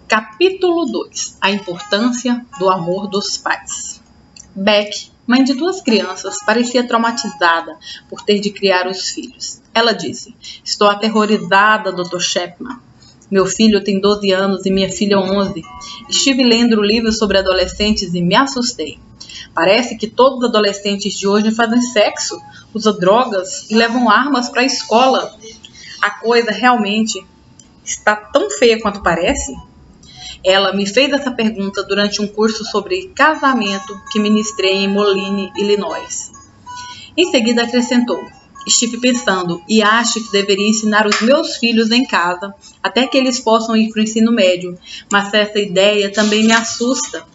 Capítulo 2. A importância do amor dos pais. Beck, mãe de 2 crianças, parecia traumatizada por ter de criar os filhos. Ela disse: "Estou aterrorizada, Dr. Chapman. Meu filho tem 12 anos e minha filha 11. Estive lendo livros sobre adolescentes e me assustei. Parece que todos os adolescentes de hoje fazem sexo, usam drogas e levam armas para a escola. A coisa realmente está tão feia quanto parece?" Ela me fez essa pergunta durante um curso sobre casamento que ministrei em Moline, Illinois. Em seguida acrescentou: "Estive pensando e acho que deveria ensinar os meus filhos em casa até que eles possam ir para o ensino médio, mas essa ideia também me assusta.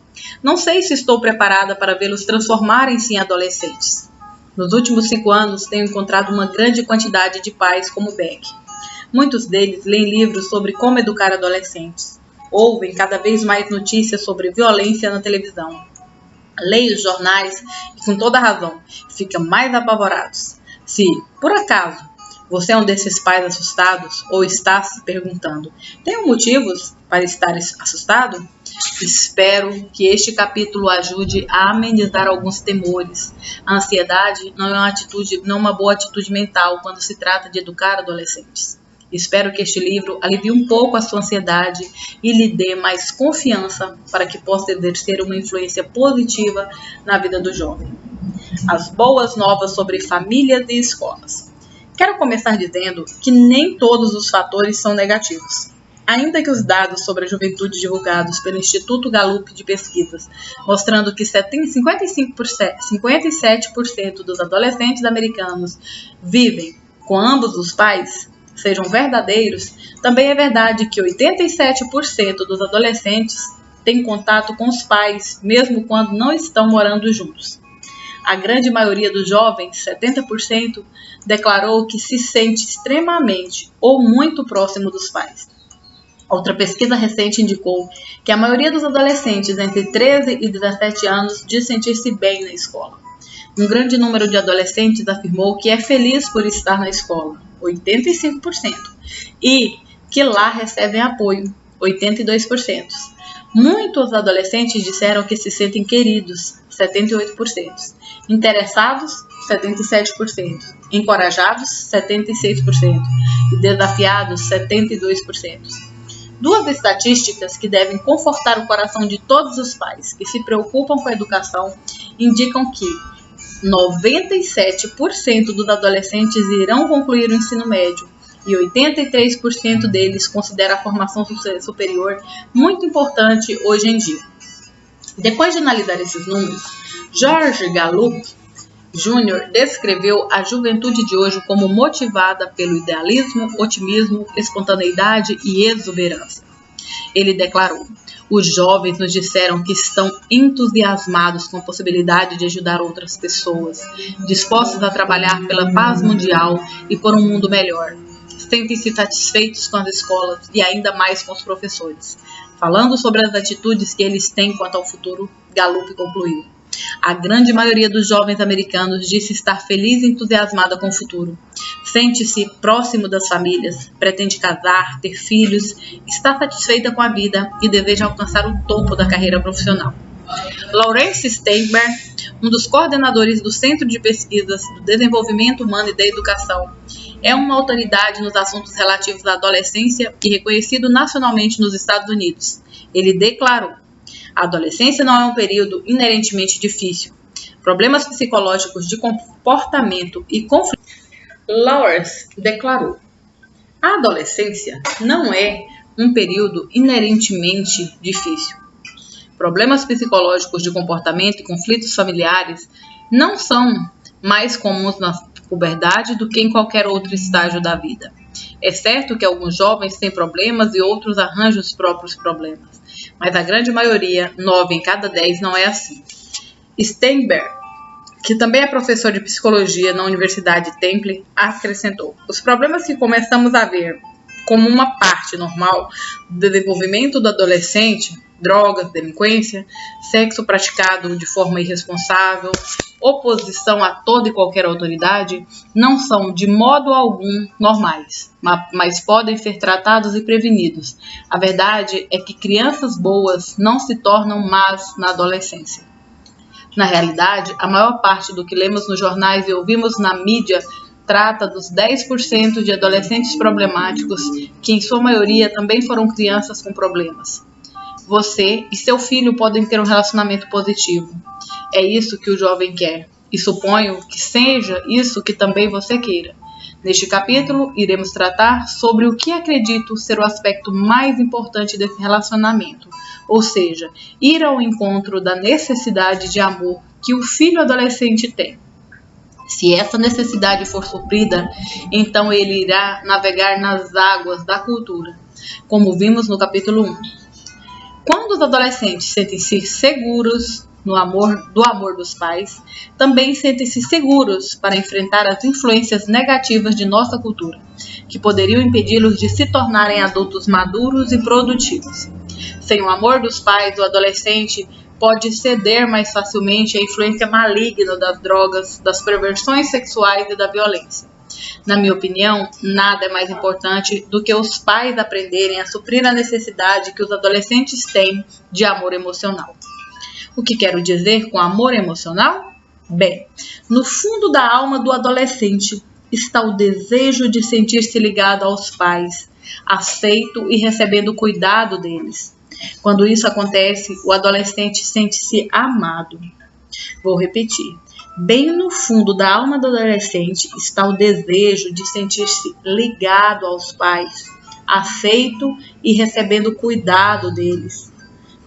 Não sei se estou preparada para vê-los transformarem-se em adolescentes." Nos últimos 5 anos, tenho encontrado uma grande quantidade de pais como Beck. Muitos deles leem livros sobre como educar adolescentes. Ouvem cada vez mais notícias sobre violência na televisão. Leem os jornais e, com toda razão, ficam mais apavorados. Se, por acaso, você é um desses pais assustados ou está se perguntando: "Tenho motivos para estar assustado?" Espero que este capítulo ajude a amenizar alguns temores. A ansiedade não é uma boa atitude mental quando se trata de educar adolescentes. Espero que este livro alivie um pouco a sua ansiedade e lhe dê mais confiança para que possa exercer uma influência positiva na vida do jovem. As boas novas sobre famílias e escolas. Quero começar dizendo que nem todos os fatores são negativos. Ainda que os dados sobre a juventude divulgados pelo Instituto Gallup de Pesquisas, mostrando que 57% dos adolescentes americanos vivem com ambos os pais, sejam verdadeiros, também é verdade que 87% dos adolescentes têm contato com os pais, mesmo quando não estão morando juntos. A grande maioria dos jovens, 70%, declarou que se sente extremamente ou muito próximo dos pais. Outra pesquisa recente indicou que a maioria dos adolescentes entre 13 e 17 anos diz sentir-se bem na escola. Um grande número de adolescentes afirmou que é feliz por estar na escola, 85%, e que lá recebem apoio, 82%. Muitos adolescentes disseram que se sentem queridos, 78%, interessados, 77%, encorajados, 76% e desafiados, 72%. 2 estatísticas que devem confortar o coração de todos os pais que se preocupam com a educação indicam que 97% dos adolescentes irão concluir o ensino médio e 83% deles consideram a formação superior muito importante hoje em dia. Depois de analisar esses números, George Gallup Jr. descreveu a juventude de hoje como motivada pelo idealismo, otimismo, espontaneidade e exuberância. Ele declarou: "Os jovens nos disseram que estão entusiasmados com a possibilidade de ajudar outras pessoas, dispostos a trabalhar pela paz mundial e por um mundo melhor. Sentem-se satisfeitos com as escolas e ainda mais com os professores." Falando sobre as atitudes que eles têm quanto ao futuro, Gallup concluiu: "A grande maioria dos jovens americanos disse estar feliz e entusiasmada com o futuro. Sente-se próximo das famílias, pretende casar, ter filhos, está satisfeita com a vida e deseja alcançar o topo da carreira profissional." Lawrence Steinberg, um dos coordenadores do Centro de Pesquisas do Desenvolvimento Humano e da Educação, é uma autoridade nos assuntos relativos à adolescência e reconhecido nacionalmente nos Estados Unidos. Ele declarou: "A adolescência não é um período inerentemente difícil. Problemas psicológicos de comportamento e conflitos." Lawrence declarou: "A adolescência não é um período inerentemente difícil. Problemas psicológicos de comportamento e conflitos familiares não são mais comuns na puberdade do que em qualquer outro estágio da vida. É certo que alguns jovens têm problemas e outros arranjam os próprios problemas, mas a grande maioria, 9 em cada 10, não é assim." Steinberg, que também é professor de psicologia na Universidade Temple, acrescentou: "Os problemas que começamos a ver como uma parte normal do desenvolvimento do adolescente drogas, delinquência, sexo praticado de forma irresponsável, oposição a toda e qualquer autoridade, não são de modo algum normais, mas podem ser tratados e prevenidos. A verdade é que crianças boas não se tornam más na adolescência. Na realidade, a maior parte do que lemos nos jornais e ouvimos na mídia trata dos 10% de adolescentes problemáticos, que em sua maioria também foram crianças com problemas. Você e seu filho podem ter um relacionamento positivo. É isso que o jovem quer, e suponho que seja isso que também você queira. Neste capítulo, iremos tratar sobre o que acredito ser o aspecto mais importante desse relacionamento, ou seja, ir ao encontro da necessidade de amor que o filho adolescente tem. Se essa necessidade for suprida, então ele irá navegar nas águas da cultura, como vimos no capítulo 1. Quando os adolescentes sentem-se seguros do amor dos pais, também sentem-se seguros para enfrentar as influências negativas de nossa cultura, que poderiam impedi-los de se tornarem adultos maduros e produtivos. Sem o amor dos pais, o adolescente pode ceder mais facilmente à influência maligna das drogas, das perversões sexuais e da violência. Na minha opinião, nada é mais importante do que os pais aprenderem a suprir a necessidade que os adolescentes têm de amor emocional. O que quero dizer com amor emocional? Bem, no fundo da alma do adolescente está o desejo de sentir-se ligado aos pais, aceito e recebendo cuidado deles. Quando isso acontece, o adolescente sente-se amado. Vou repetir. Bem no fundo da alma do adolescente está o desejo de sentir-se ligado aos pais, aceito e recebendo cuidado deles.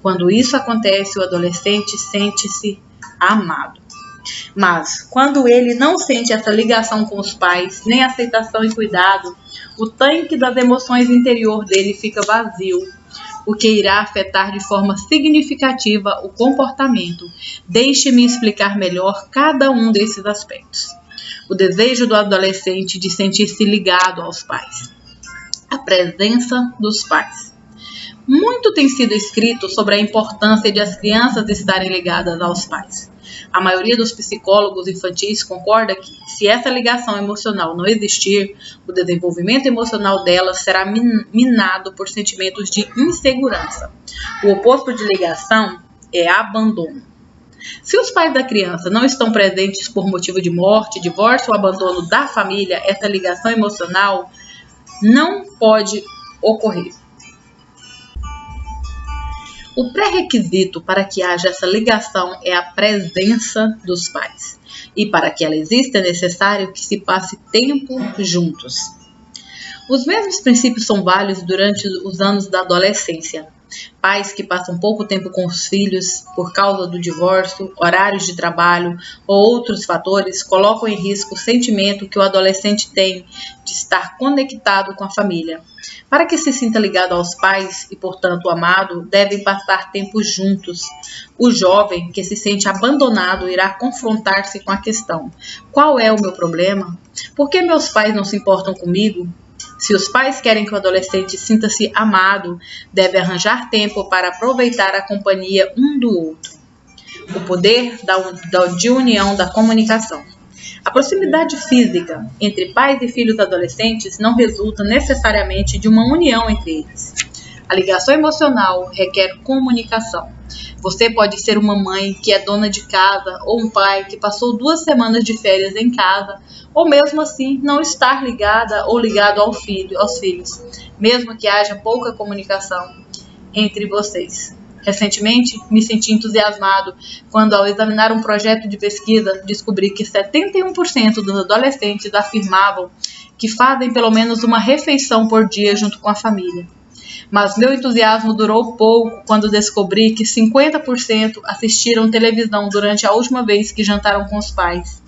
Quando isso acontece, o adolescente sente-se amado. Mas, quando ele não sente essa ligação com os pais, nem aceitação e cuidado, o tanque das emoções interior dele fica vazio, o que irá afetar de forma significativa o comportamento. Deixe-me explicar melhor cada um desses aspectos. O desejo do adolescente de sentir-se ligado aos pais. A presença dos pais. Muito tem sido escrito sobre a importância de as crianças estarem ligadas aos pais. A maioria dos psicólogos infantis concorda que, se essa ligação emocional não existir, o desenvolvimento emocional delas será minado por sentimentos de insegurança. O oposto de ligação é abandono. Se os pais da criança não estão presentes por motivo de morte, divórcio ou abandono da família, essa ligação emocional não pode ocorrer. O pré-requisito para que haja essa ligação é a presença dos pais. E para que ela exista é necessário que se passe tempo juntos. Os mesmos princípios são válidos durante os anos da adolescência. Pais que passam pouco tempo com os filhos por causa do divórcio, horários de trabalho ou outros fatores colocam em risco o sentimento que o adolescente tem de estar conectado com a família. Para que se sinta ligado aos pais e, portanto, amado, devem passar tempo juntos. O jovem que se sente abandonado irá confrontar-se com a questão: qual é o meu problema? Por que meus pais não se importam comigo? Se os pais querem que o adolescente sinta-se amado, deve arranjar tempo para aproveitar a companhia um do outro. O poder de união da comunicação. A proximidade física entre pais e filhos adolescentes não resulta necessariamente de uma união entre eles. A ligação emocional requer comunicação. Você pode ser uma mãe que é dona de casa ou um pai que passou 2 semanas de férias em casa, ou mesmo assim não estar ligada ou ligado aos filhos, mesmo que haja pouca comunicação entre vocês. Recentemente, me senti entusiasmado quando, ao examinar um projeto de pesquisa, descobri que 71% dos adolescentes afirmavam que fazem pelo menos uma refeição por dia junto com a família. Mas meu entusiasmo durou pouco quando descobri que 50% assistiram televisão durante a última vez que jantaram com os pais.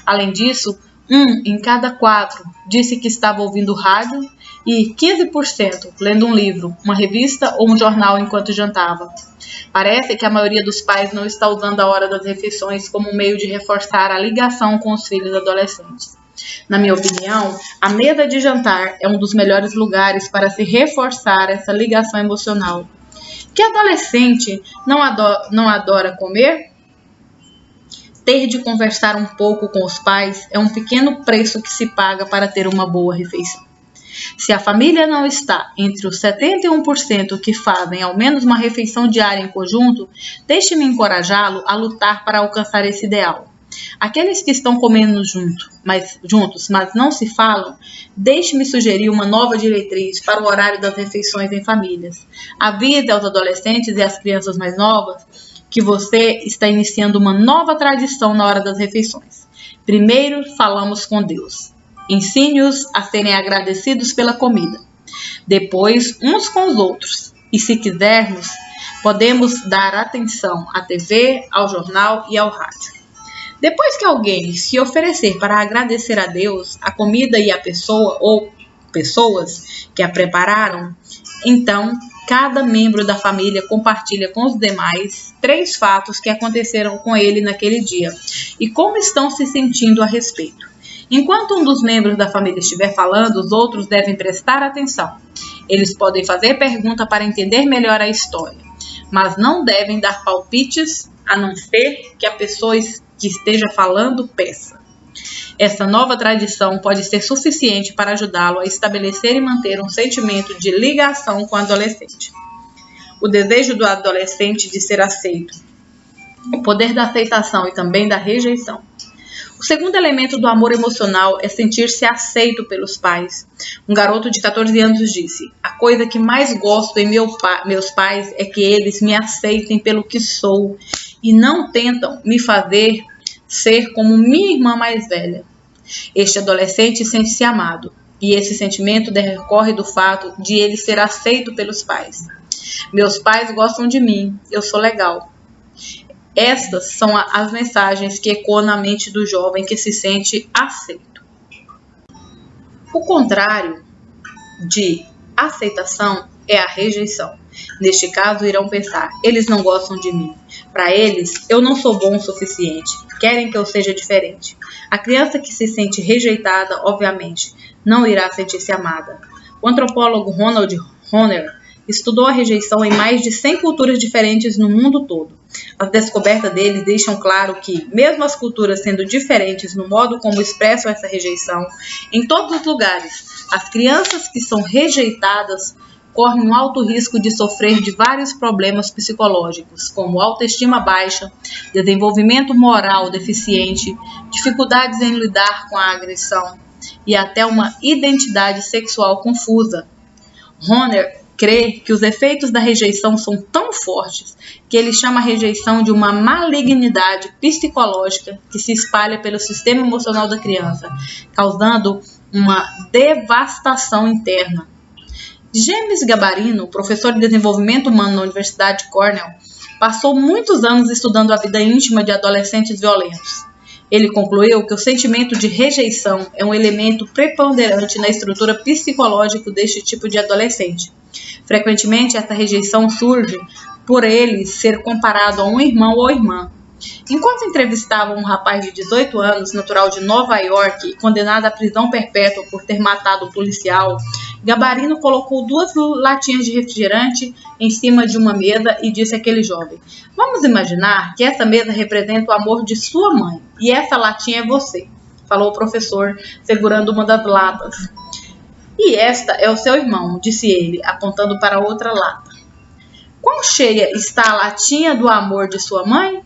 Além disso, 1 em cada 4 disse que estava ouvindo rádio e 15% lendo um livro, uma revista ou um jornal enquanto jantava. Parece que a maioria dos pais não está usando a hora das refeições como um meio de reforçar a ligação com os filhos adolescentes. Na minha opinião, a mesa de jantar é um dos melhores lugares para se reforçar essa ligação emocional. Que adolescente não adora comer? Ter de conversar um pouco com os pais é um pequeno preço que se paga para ter uma boa refeição. Se a família não está entre os 71% que fazem ao menos uma refeição diária em conjunto, deixe-me encorajá-lo a lutar para alcançar esse ideal. Aqueles que estão comendo juntos, mas não se falam, deixe-me sugerir uma nova diretriz para o horário das refeições em famílias. Avise aos adolescentes e às crianças mais novas que você está iniciando uma nova tradição na hora das refeições. Primeiro, falamos com Deus. Ensine-os a serem agradecidos pela comida. Depois, uns com os outros. E se quisermos, podemos dar atenção à TV, ao jornal e ao rádio. Depois que alguém se oferecer para agradecer a Deus, a comida e a pessoa ou pessoas que a prepararam, então cada membro da família compartilha com os demais 3 fatos que aconteceram com ele naquele dia e como estão se sentindo a respeito. Enquanto um dos membros da família estiver falando, os outros devem prestar atenção. Eles podem fazer pergunta para entender melhor a história, mas não devem dar palpites a não ser que a pessoa que esteja falando peça. Essa nova tradição pode ser suficiente para ajudá-lo a estabelecer e manter um sentimento de ligação com o adolescente. O desejo do adolescente de ser aceito. O poder da aceitação e também da rejeição. O segundo elemento do amor emocional é sentir-se aceito pelos pais. Um garoto de 14 anos disse: "A coisa que mais gosto em meus pais é que eles me aceitem pelo que sou e não tentam me fazer ser como minha irmã mais velha." Este adolescente sente-se amado, e esse sentimento decorre do fato de ele ser aceito pelos pais. Meus pais gostam de mim, eu sou legal. Estas são as mensagens que ecoam na mente do jovem que se sente aceito. O contrário de aceitação é a rejeição. Neste caso, irão pensar: eles não gostam de mim. Para eles, eu não sou bom o suficiente. Querem que eu seja diferente. A criança que se sente rejeitada, obviamente, não irá sentir-se amada. O antropólogo Ronald Horner estudou a rejeição em mais de 100 culturas diferentes no mundo todo. As descobertas deles deixam claro que, mesmo as culturas sendo diferentes no modo como expressam essa rejeição, em todos os lugares, as crianças que são rejeitadas correm um alto risco de sofrer de vários problemas psicológicos, como autoestima baixa, desenvolvimento moral deficiente, dificuldades em lidar com a agressão e até uma identidade sexual confusa. Horner crê que os efeitos da rejeição são tão fortes que ele chama a rejeição de uma malignidade psicológica que se espalha pelo sistema emocional da criança, causando uma devastação interna. James Gabarino, professor de desenvolvimento humano na Universidade de Cornell, passou muitos anos estudando a vida íntima de adolescentes violentos. Ele concluiu que o sentimento de rejeição é um elemento preponderante na estrutura psicológica deste tipo de adolescente. Frequentemente, essa rejeição surge por ele ser comparado a um irmão ou irmã. Enquanto entrevistava um rapaz de 18 anos, natural de Nova York e condenado à prisão perpétua por ter matado o policial, Gabarino colocou 2 latinhas de refrigerante em cima de uma mesa e disse àquele jovem: "Vamos imaginar que essa mesa representa o amor de sua mãe e essa latinha é você", falou o professor, segurando uma das latas. "E esta é o seu irmão", disse ele, apontando para outra lata. "Quão cheia está a latinha do amor de sua mãe?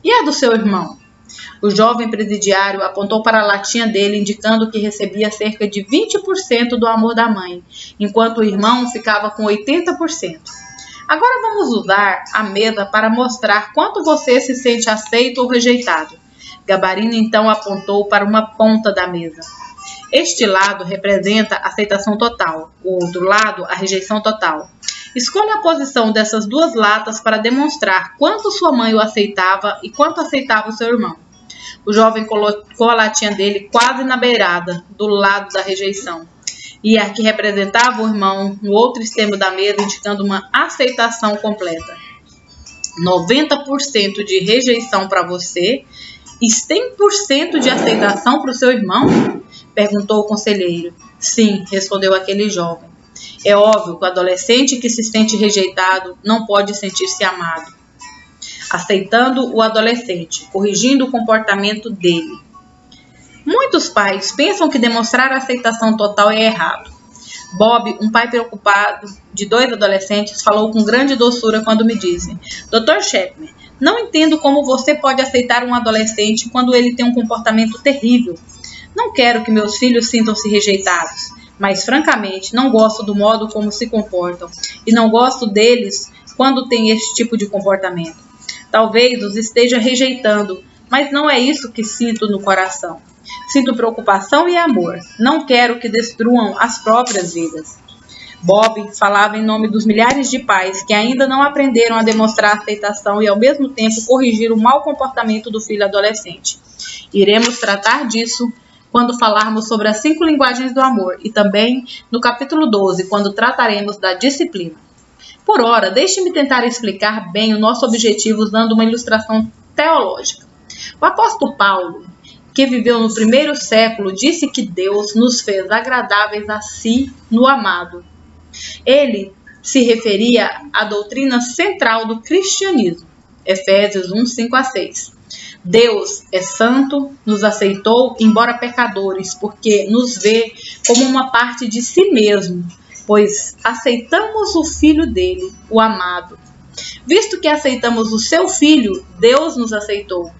E a do seu irmão?" O jovem presidiário apontou para a latinha dele, indicando que recebia cerca de 20% do amor da mãe, enquanto o irmão ficava com 80%. "Agora vamos usar a mesa para mostrar quanto você se sente aceito ou rejeitado." Gabarino então apontou para uma ponta da mesa. "Este lado representa a aceitação total, o outro lado a rejeição total. Escolha a posição dessas 2 latas para demonstrar quanto sua mãe o aceitava e quanto aceitava o seu irmão." O jovem colocou a latinha dele quase na beirada, do lado da rejeição, e a que representava o irmão no outro extremo da mesa, indicando uma aceitação completa. 90% de rejeição para você e 100% de aceitação para o seu irmão? Perguntou o conselheiro. "Sim", respondeu aquele jovem. É óbvio que o adolescente que se sente rejeitado não pode sentir-se amado. Aceitando o adolescente, corrigindo o comportamento dele. Muitos pais pensam que demonstrar aceitação total é errado. Bob, um pai preocupado de 2 adolescentes, falou com grande doçura quando me disse: Dr. Chapman, não entendo como você pode aceitar um adolescente quando ele tem um comportamento terrível. Não quero que meus filhos sintam-se rejeitados, mas francamente não gosto do modo como se comportam e não gosto deles quando têm esse tipo de comportamento. Talvez os esteja rejeitando, mas não é isso que sinto no coração. Sinto preocupação e amor. Não quero que destruam as próprias vidas. Bob falava em nome dos milhares de pais que ainda não aprenderam a demonstrar aceitação e, ao mesmo tempo, corrigir o mau comportamento do filho adolescente. Iremos tratar disso quando falarmos sobre as 5 linguagens do amor e também no capítulo 12, quando trataremos da disciplina. Por ora, deixe-me tentar explicar bem o nosso objetivo usando uma ilustração teológica. O apóstolo Paulo, que viveu no 1º século, disse que Deus nos fez agradáveis a si no amado. Ele se referia à doutrina central do cristianismo, Efésios 1, 5-6. Deus é santo, nos aceitou, embora pecadores, porque nos vê como uma parte de si mesmo, pois aceitamos o Filho dele, o amado. Visto que aceitamos o seu Filho, Deus nos aceitou.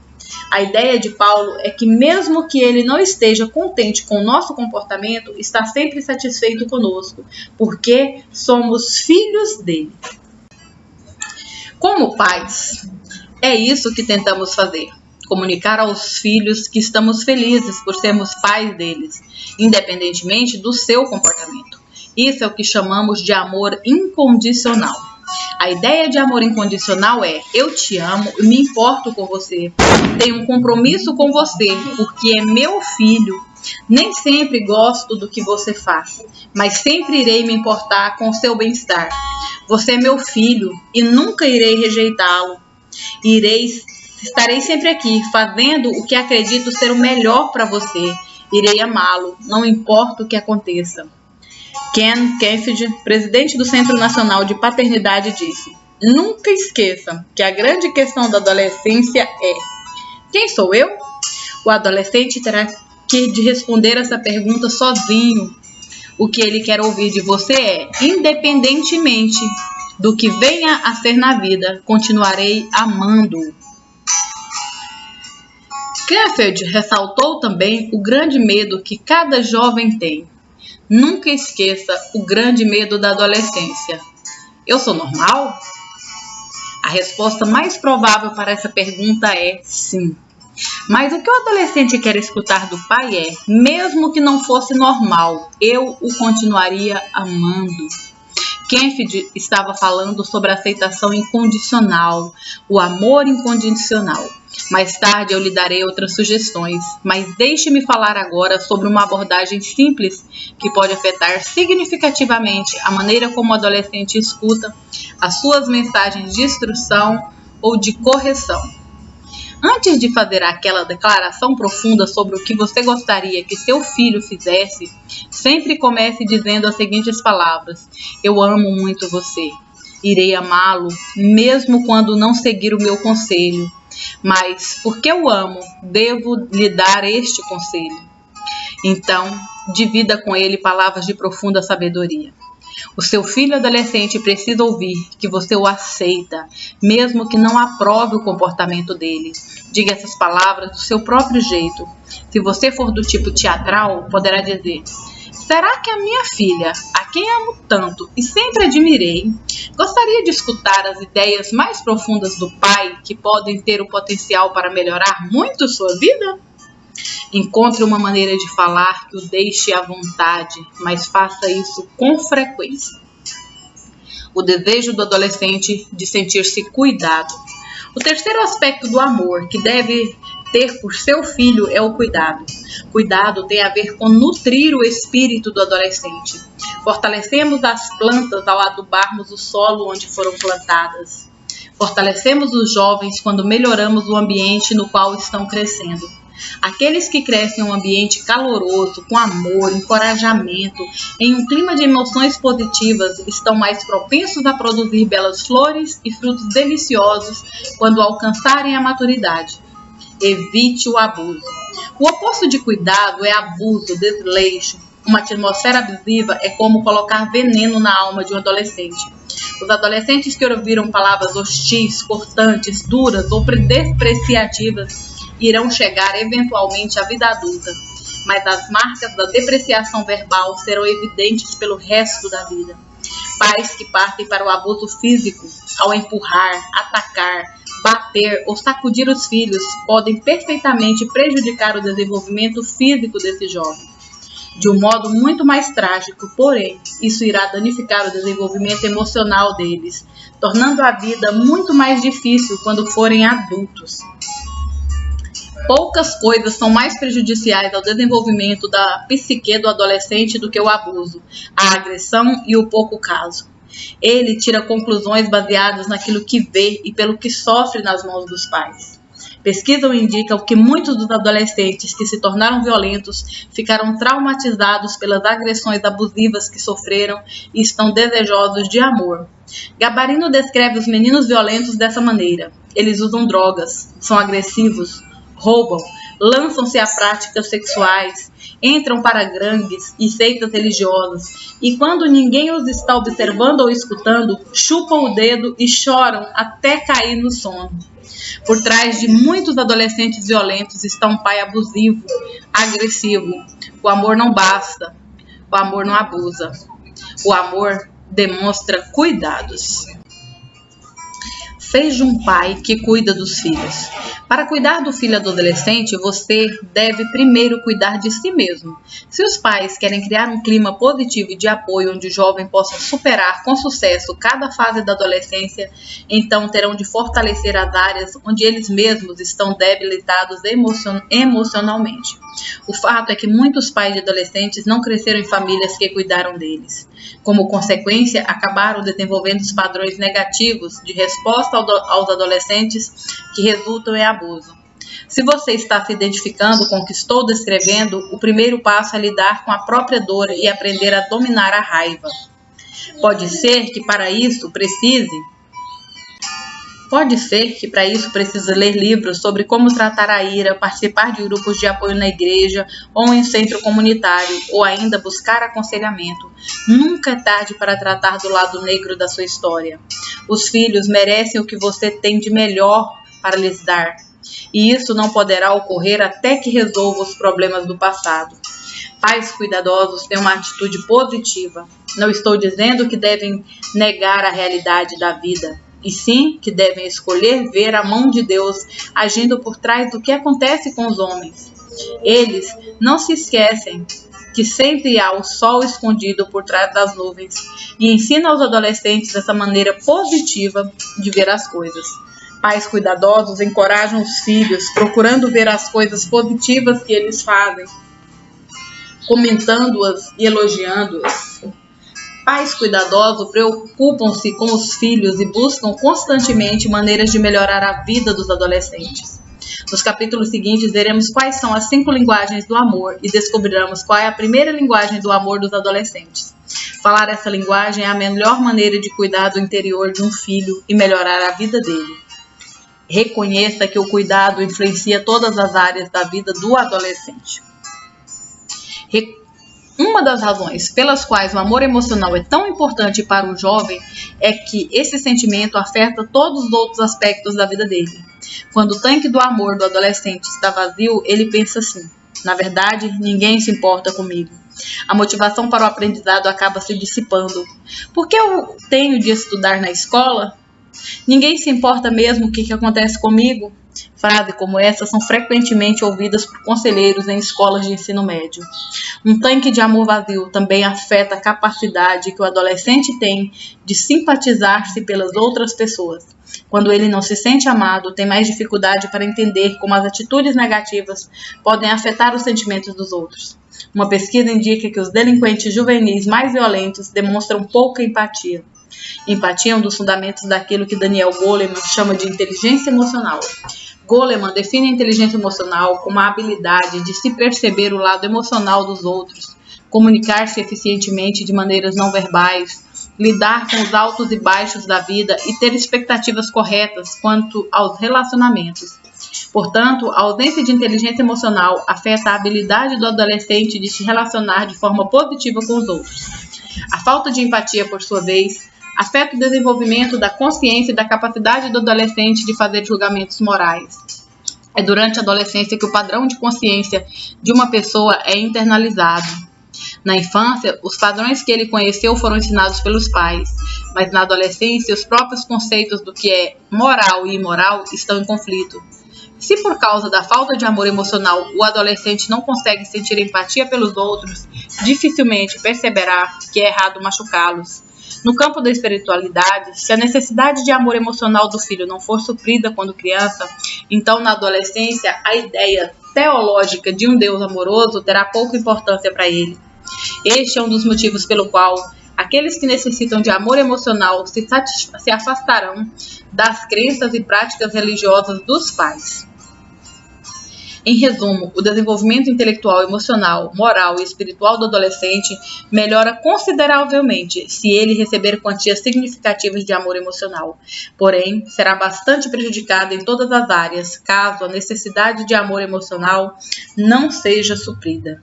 A ideia de Paulo é que mesmo que ele não esteja contente com o nosso comportamento, está sempre satisfeito conosco, porque somos filhos dele. Como pais, é isso que tentamos fazer. Comunicar aos filhos que estamos felizes por sermos pais deles, independentemente do seu comportamento. Isso é o que chamamos de amor incondicional. A ideia de amor incondicional é: eu te amo e me importo com você, tenho um compromisso com você, porque é meu filho. Nem sempre gosto do que você faz, mas sempre irei me importar com o seu bem-estar. Você é meu filho e nunca irei rejeitá-lo. Estarei sempre aqui, fazendo o que acredito ser o melhor para você. Irei amá-lo, não importa o que aconteça. Ken Kefid, presidente do Centro Nacional de Paternidade, disse: nunca esqueça que a grande questão da adolescência é: quem sou eu? O adolescente terá que responder essa pergunta sozinho. O que ele quer ouvir de você é: independentemente do que venha a ser na vida, continuarei amando-o. Kefid ressaltou também o grande medo que cada jovem tem. Nunca esqueça o grande medo da adolescência. Eu sou normal? A resposta mais provável para essa pergunta é sim. Mas o que o adolescente quer escutar do pai é: mesmo que não fosse normal, eu o continuaria amando. Kefid estava falando sobre a aceitação incondicional, o amor incondicional. Mais tarde eu lhe darei outras sugestões, mas deixe-me falar agora sobre uma abordagem simples que pode afetar significativamente a maneira como o adolescente escuta as suas mensagens de instrução ou de correção. Antes de fazer aquela declaração profunda sobre o que você gostaria que seu filho fizesse, sempre comece dizendo as seguintes palavras: eu amo muito você. Irei amá-lo, mesmo quando não seguir o meu conselho. Mas, porque eu amo, devo lhe dar este conselho. Então, divida com ele palavras de profunda sabedoria. O seu filho adolescente precisa ouvir que você o aceita, mesmo que não aprove o comportamento dele. Diga essas palavras do seu próprio jeito. Se você for do tipo teatral, poderá dizer: será que a minha filha, a quem amo tanto e sempre admirei, gostaria de escutar as ideias mais profundas do pai que podem ter o potencial para melhorar muito sua vida? Encontre uma maneira de falar que o deixe à vontade, mas faça isso com frequência. O desejo do adolescente de sentir-se cuidado. O terceiro aspecto do amor que deve ter por seu filho é o cuidado. Cuidado tem a ver com nutrir o espírito do adolescente. Fortalecemos as plantas ao adubarmos o solo onde foram plantadas. Fortalecemos os jovens quando melhoramos o ambiente no qual estão crescendo. Aqueles que crescem em um ambiente caloroso, com amor, encorajamento, em um clima de emoções positivas, estão mais propensos a produzir belas flores e frutos deliciosos quando alcançarem a maturidade. Evite o abuso. O oposto de cuidado é abuso, desleixo. Uma atmosfera abusiva é como colocar veneno na alma de um adolescente. Os adolescentes que ouviram palavras hostis, cortantes, duras ou despreciativas irão chegar eventualmente à vida adulta, mas as marcas da depreciação verbal serão evidentes pelo resto da vida. Pais que partem para o abuso físico ao empurrar, atacar, bater ou sacudir os filhos podem perfeitamente prejudicar o desenvolvimento físico desses jovens. De um modo muito mais trágico, porém, isso irá danificar o desenvolvimento emocional deles, tornando a vida muito mais difícil quando forem adultos. Poucas coisas são mais prejudiciais ao desenvolvimento da psique do adolescente do que o abuso, a agressão e o pouco caso. Ele tira conclusões baseadas naquilo que vê e pelo que sofre nas mãos dos pais. Pesquisas indicam que muitos dos adolescentes que se tornaram violentos ficaram traumatizados pelas agressões abusivas que sofreram e estão desejosos de amor. Gabarino descreve os meninos violentos dessa maneira. Eles usam drogas, são agressivos, roubam, lançam-se a práticas sexuais, entram para gangues e seitas religiosas e quando ninguém os está observando ou escutando, chupam o dedo e choram até cair no sono. Por trás de muitos adolescentes violentos está um pai abusivo, agressivo. O amor não basta, o amor não abusa. O amor demonstra cuidados. Seja um pai que cuida dos filhos. Para cuidar do filho adolescente, você deve primeiro cuidar de si mesmo. Se os pais querem criar um clima positivo e de apoio onde o jovem possa superar com sucesso cada fase da adolescência, então terão de fortalecer as áreas onde eles mesmos estão debilitados emocionalmente. O fato é que muitos pais de adolescentes não cresceram em famílias que cuidaram deles. Como consequência, acabaram desenvolvendo os padrões negativos de resposta aos adolescentes que resultam em abuso. Se você está se identificando com o que estou descrevendo, o primeiro passo é lidar com a própria dor e aprender a dominar a raiva. Pode ser que para isso precise ler livros sobre como tratar a ira, participar de grupos de apoio na igreja ou em um centro comunitário, ou ainda buscar aconselhamento. Nunca é tarde para tratar do lado negro da sua história. Os filhos merecem o que você tem de melhor para lhes dar, e isso não poderá ocorrer até que resolva os problemas do passado. Pais cuidadosos têm uma atitude positiva. Não estou dizendo que devem negar a realidade da vida, e sim que devem escolher ver a mão de Deus agindo por trás do que acontece com os homens. Eles não se esquecem que sempre há o sol escondido por trás das nuvens e ensinam aos adolescentes essa maneira positiva de ver as coisas. Pais cuidadosos encorajam os filhos, procurando ver as coisas positivas que eles fazem, comentando-as e elogiando-as. Pais cuidadosos preocupam-se com os filhos e buscam constantemente maneiras de melhorar a vida dos adolescentes. Nos capítulos seguintes, veremos quais são as 5 linguagens do amor e descobriremos qual é a primeira linguagem do amor dos adolescentes. Falar essa linguagem é a melhor maneira de cuidar do interior de um filho e melhorar a vida dele. Reconheça que o cuidado influencia todas as áreas da vida do adolescente. Uma das razões pelas quais o amor emocional é tão importante para o jovem é que esse sentimento afeta todos os outros aspectos da vida dele. Quando o tanque do amor do adolescente está vazio, ele pensa assim: na verdade, ninguém se importa comigo. A motivação para o aprendizado acaba se dissipando. Por que eu tenho de estudar na escola? Ninguém se importa mesmo o que acontece comigo? Frases como essa são frequentemente ouvidas por conselheiros em escolas de ensino médio. Um tanque de amor vazio também afeta a capacidade que o adolescente tem de simpatizar-se pelas outras pessoas. Quando ele não se sente amado, tem mais dificuldade para entender como as atitudes negativas podem afetar os sentimentos dos outros. Uma pesquisa indica que os delinquentes juvenis mais violentos demonstram pouca empatia. Empatia é um dos fundamentos daquilo que Daniel Goleman chama de inteligência emocional. Goleman define a inteligência emocional como a habilidade de se perceber o lado emocional dos outros, comunicar-se eficientemente de maneiras não verbais, lidar com os altos e baixos da vida e ter expectativas corretas quanto aos relacionamentos. Portanto, a ausência de inteligência emocional afeta a habilidade do adolescente de se relacionar de forma positiva com os outros. A falta de empatia, por sua vez, afeta o desenvolvimento da consciência e da capacidade do adolescente de fazer julgamentos morais. É durante a adolescência que o padrão de consciência de uma pessoa é internalizado. Na infância, os padrões que ele conheceu foram ensinados pelos pais, mas na adolescência, os próprios conceitos do que é moral e imoral estão em conflito. Se por causa da falta de amor emocional o adolescente não consegue sentir empatia pelos outros, dificilmente perceberá que é errado machucá-los. No campo da espiritualidade, se a necessidade de amor emocional do filho não for suprida quando criança, então na adolescência a ideia teológica de um Deus amoroso terá pouca importância para ele. Este é um dos motivos pelo qual aqueles que necessitam de amor emocional se afastarão das crenças e práticas religiosas dos pais. Em resumo, o desenvolvimento intelectual, emocional, moral e espiritual do adolescente melhora consideravelmente se ele receber quantias significativas de amor emocional. Porém, será bastante prejudicado em todas as áreas caso a necessidade de amor emocional não seja suprida.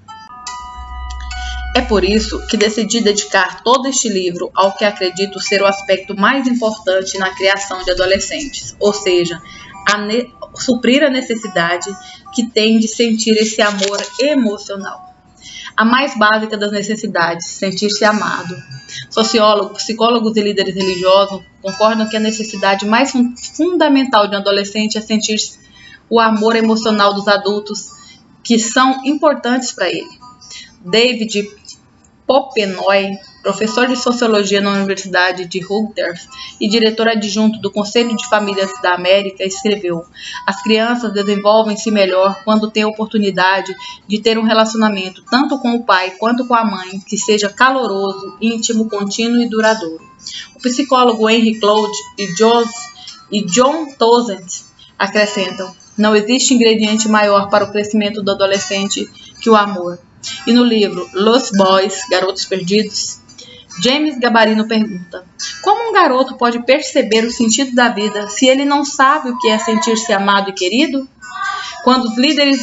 É por isso que decidi dedicar todo este livro ao que acredito ser o aspecto mais importante na criação de adolescentes, ou seja, suprir a necessidade que tem de sentir esse amor emocional. A mais básica das necessidades, sentir-se amado. Sociólogos, psicólogos e líderes religiosos concordam que a necessidade mais fundamental de um adolescente é sentir o amor emocional dos adultos que são importantes para ele. David Popenoe, professor de Sociologia na Universidade de Rutgers e diretor adjunto do Conselho de Famílias da América, escreveu: as crianças desenvolvem-se melhor quando têm a oportunidade de ter um relacionamento tanto com o pai quanto com a mãe que seja caloroso, íntimo, contínuo e duradouro. O psicólogo Henry Cloud e John Tozent acrescentam: não existe ingrediente maior para o crescimento do adolescente que o amor. E no livro Lost Boys, Garotos Perdidos, James Gabarino pergunta: como um garoto pode perceber o sentido da vida se ele não sabe o que é sentir-se amado e querido? Quando os líderes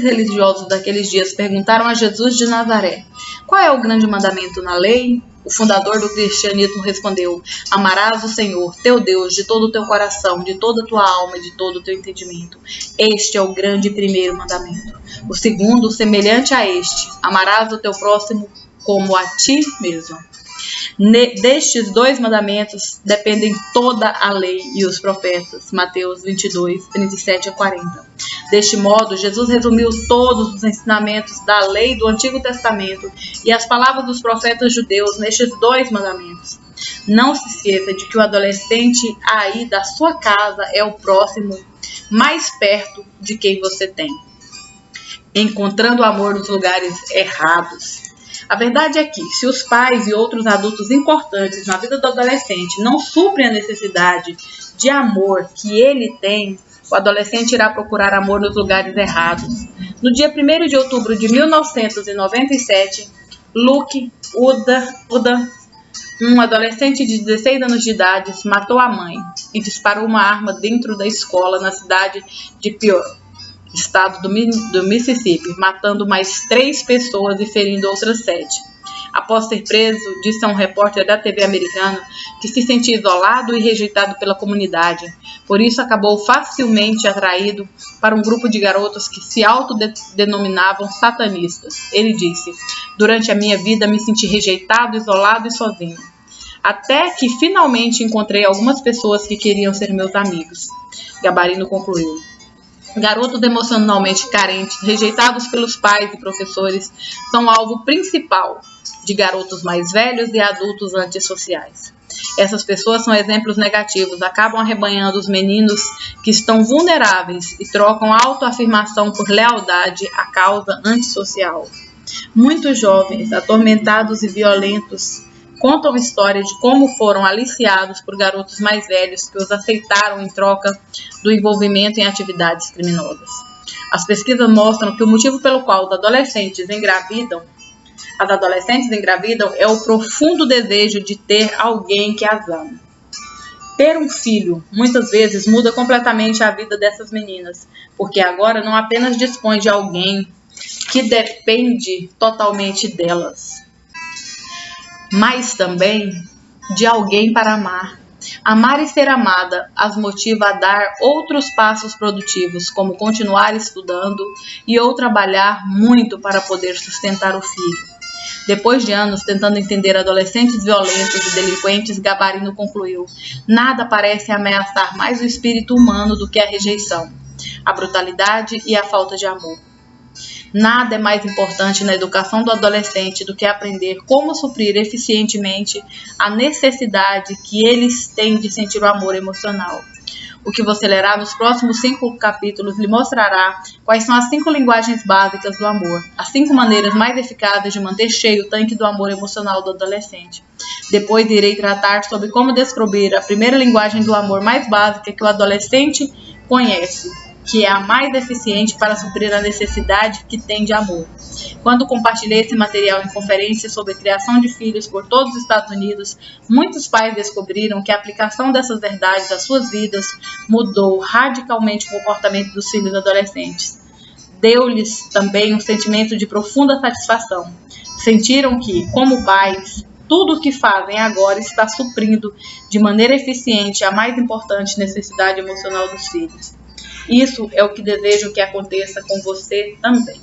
religiosos daqueles dias perguntaram a Jesus de Nazaré: qual é o grande mandamento na lei? O fundador do cristianismo respondeu: amarás o Senhor, teu Deus, de todo o teu coração, de toda a tua alma e de todo o teu entendimento. Este é o grande primeiro mandamento. O segundo, semelhante a este: amarás o teu próximo como a ti mesmo. Destes dois mandamentos dependem toda a lei e os profetas. Mateus 22, 37 a 40. Deste modo, Jesus resumiu todos os ensinamentos da lei do Antigo Testamento e as palavras dos profetas judeus nestes dois mandamentos. Não se esqueça de que o adolescente aí da sua casa é o próximo mais perto de quem você tem, encontrando amor nos lugares errados. A verdade é que, se os pais e outros adultos importantes na vida do adolescente não suprem a necessidade de amor que ele tem, o adolescente irá procurar amor nos lugares errados. No dia 1º de outubro de 1997, Luke Uda, um adolescente de 16 anos de idade, matou a mãe e disparou uma arma dentro da escola na cidade de Peoria, estado do Mississippi, matando mais 3 pessoas e ferindo outras 7. Após ser preso, disse a um repórter da TV americana que se sentia isolado e rejeitado pela comunidade. Por isso, acabou facilmente atraído para um grupo de garotos que se autodenominavam satanistas. Ele disse: durante a minha vida me senti rejeitado, isolado e sozinho. Até que finalmente encontrei algumas pessoas que queriam ser meus amigos. Gabarino concluiu. Garotos emocionalmente carentes, rejeitados pelos pais e professores, são alvo principal de garotos mais velhos e adultos antissociais. Essas pessoas são exemplos negativos, acabam arrebanhando os meninos que estão vulneráveis e trocam a autoafirmação por lealdade à causa antissocial. Muitos jovens, atormentados e violentos, contam história de como foram aliciados por garotos mais velhos que os aceitaram em troca do envolvimento em atividades criminosas. As pesquisas mostram que o motivo pelo qual as adolescentes engravidam é o profundo desejo de ter alguém que as ame. Ter um filho, muitas vezes, muda completamente a vida dessas meninas, porque agora não apenas dispõe de alguém que depende totalmente delas, mas também de alguém para amar. Amar e ser amada as motiva a dar outros passos produtivos, como continuar estudando ou trabalhar muito para poder sustentar o filho. Depois de anos tentando entender adolescentes violentos e delinquentes, Gabarino concluiu: nada parece ameaçar mais o espírito humano do que a rejeição, a brutalidade e a falta de amor. Nada é mais importante na educação do adolescente do que aprender como suprir eficientemente a necessidade que eles têm de sentir o amor emocional. O que você lerá nos próximos 5 capítulos lhe mostrará quais são as 5 linguagens básicas do amor, as 5 maneiras mais eficazes de manter cheio o tanque do amor emocional do adolescente. Depois irei tratar sobre como descobrir a primeira linguagem do amor mais básica que o adolescente conhece, que é a mais eficiente para suprir a necessidade que tem de amor. Quando compartilhei esse material em conferências sobre criação de filhos por todos os Estados Unidos, muitos pais descobriram que a aplicação dessas verdades às suas vidas mudou radicalmente o comportamento dos filhos adolescentes. Deu-lhes também um sentimento de profunda satisfação. Sentiram que, como pais, tudo o que fazem agora está suprindo de maneira eficiente a mais importante necessidade emocional dos filhos. Isso é o que desejo que aconteça com você também.